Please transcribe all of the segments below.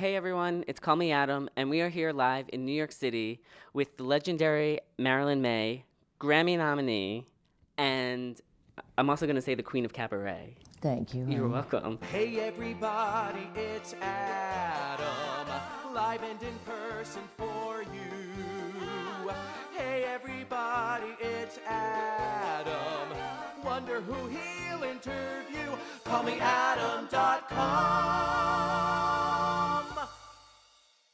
Hey everyone, it's Call Me Adam, and we are here live in New York City with the legendary Marilyn Maye, Grammy nominee, and I'm also going to say the Queen of Cabaret. Thank you, You're honey. welcome. Hey everybody, it's Adam, live and in person for you. Hey everybody, it's Adam, wonder who he'll interview. CallMeAdam.com.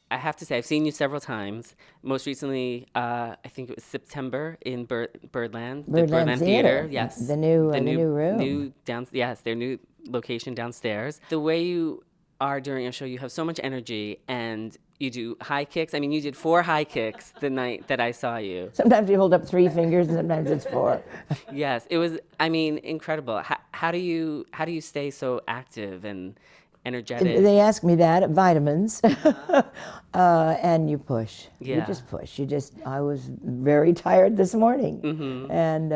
I have to say, I've seen you several times. Most recently, I think it was September in Birdland, the Birdland Theater, Yes, the new room. yes, their new location downstairs. The way you are during a show, you have so much energy, and you do high kicks. I mean, you did 4 high kicks the night that I saw you. Sometimes you hold up 3 fingers, and sometimes it's 4. Yes, it was. I mean, incredible. How do you stay so active and energetic? They ask me that, vitamins, and you push. You Yeah. just push. I was very tired this morning, and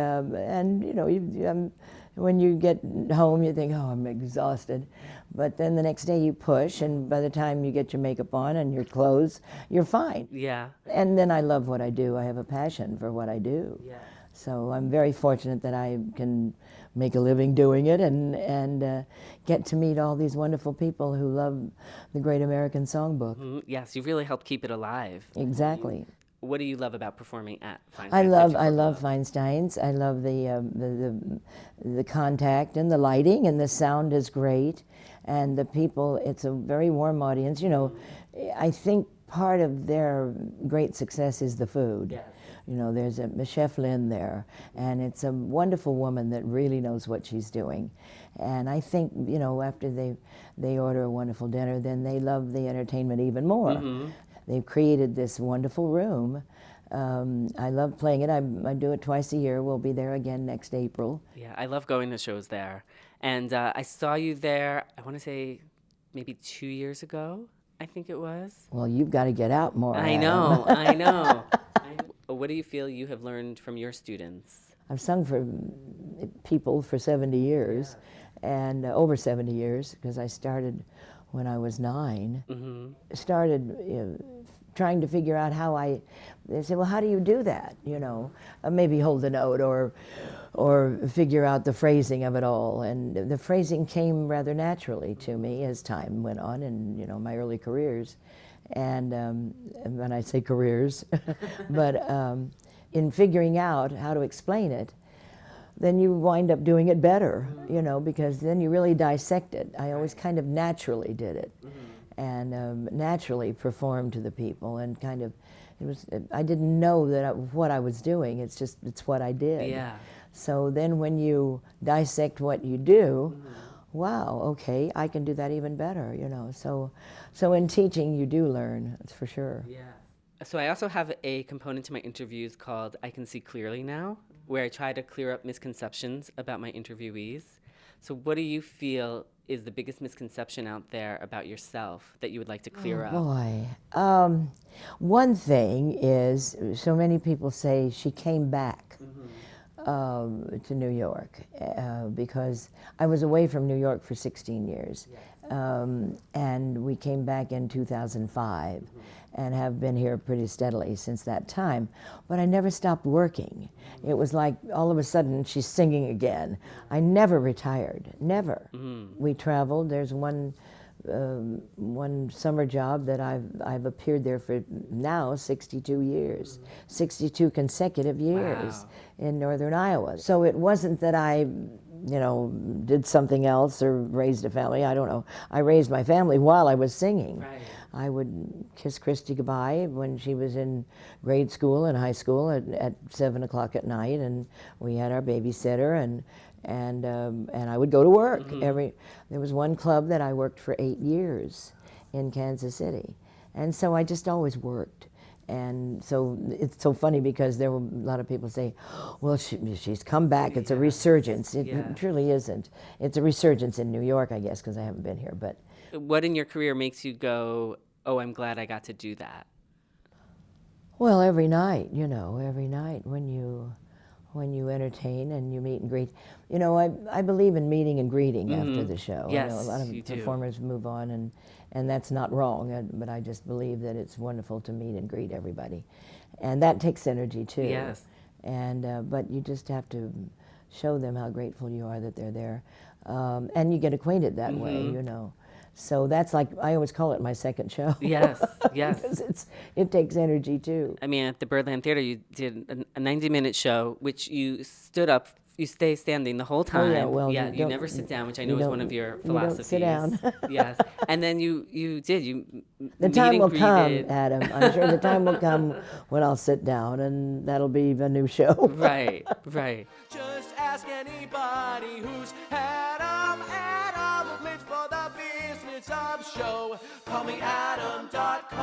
when you get home, you think, oh, I'm exhausted, but then the next day you push, and by the time you get your makeup on and your clothes, you're fine. Yeah. And then I love what I do. I have a passion for what I do. Yes. So I'm very fortunate that I can make a living doing it and get to meet all these wonderful people who love the Great American Songbook. Yes, you really helped keep it alive. Exactly. What do you love about performing at Feinstein? I love Feinstein's. I love the contact and the lighting, and the sound is great, and the people. It's a very warm audience. You know, I think part of their great success is the food. Yes. You know, there's a Chef Lynn there, and it's a wonderful woman that really knows what she's doing. And I think, you know, after they order a wonderful dinner, then they love the entertainment even more. They've created this wonderful room. I love playing it. I do it twice a year. We'll be there again next April. Yeah, I love going to shows there. And I saw you there, I want to say maybe 2 years ago, I think it was. Well, you've got to get out more. I Adam. know, I know. What do you feel you have learned from your students? I've sung for people for 70 years, and over 70 years, because I started when I was 9. Started trying to figure out how they say, well, how do you do that? You know, maybe hold a note or figure out the phrasing of it all. And the phrasing came rather naturally to me as time went on in, you know, my early careers. And when I say careers, but in figuring out how to explain it, then you wind up doing it better, you know, because then you really dissect it. I always kind of naturally did it, and naturally performed to the people, and kind of, I didn't know what I was doing. It's what I did. Yeah. So then when you dissect what you do, wow, okay, I can do that even better, you know. So in teaching, you do learn, that's for sure. Yeah. So I also have a component to my interviews called I Can See Clearly Now, where I try to clear up misconceptions about my interviewees. So what do you feel is the biggest misconception out there about yourself that you would like to clear up? Boy, one thing is, so many people say she came back to New York because I was away from New York for 16 years. And we came back in 2005 and have been here pretty steadily since that time. But I never stopped working. It was like all of a sudden she's singing again. I never retired, never. We traveled. There's one summer job that I've appeared there for now 62 years, 62 consecutive years in northern Iowa. So it wasn't that I, you know, did something else or raised a family. I don't know. I raised my family while I was singing. Right. I would kiss Christy goodbye when she was in grade school and high school at 7 o'clock at night, and we had our babysitter, and I would go to work. There was one club that I worked for 8 years in Kansas City, and so I just always worked. And so it's so funny because there were a lot of people say, well, she's come back, it's a resurgence. It truly isn't. It's a resurgence in New York, I guess, because I haven't been here. But what in your career makes you go, oh, I'm glad I got to do that? Well, every night, you know, every night when when you entertain and you meet and greet. You know, I believe in meeting and greeting after the show. Yes, I know a lot of you do. performers move on, and that's not wrong, but I just believe that it's wonderful to meet and greet everybody. And that takes energy too. Yes. And but you just have to show them how grateful you are that they're there. And you get acquainted that way, you know. So that's like, I always call it my second show. Yes, yes. Because it takes energy too. I mean, at the Birdland Theater, you did a 90-minute show, which you stood up, you stay standing the whole time. Oh, yeah, well, yeah, you you don't- never sit down, which I you know is don't- one of your you don't philosophies. sit down. Yes, and then you The meet time and will come, greeted. Adam. I'm sure the time will come when I'll sit down, and that'll be a new show. Right, right. Just ask anybody who's Adam lives for the business of show. Call me Adam.com.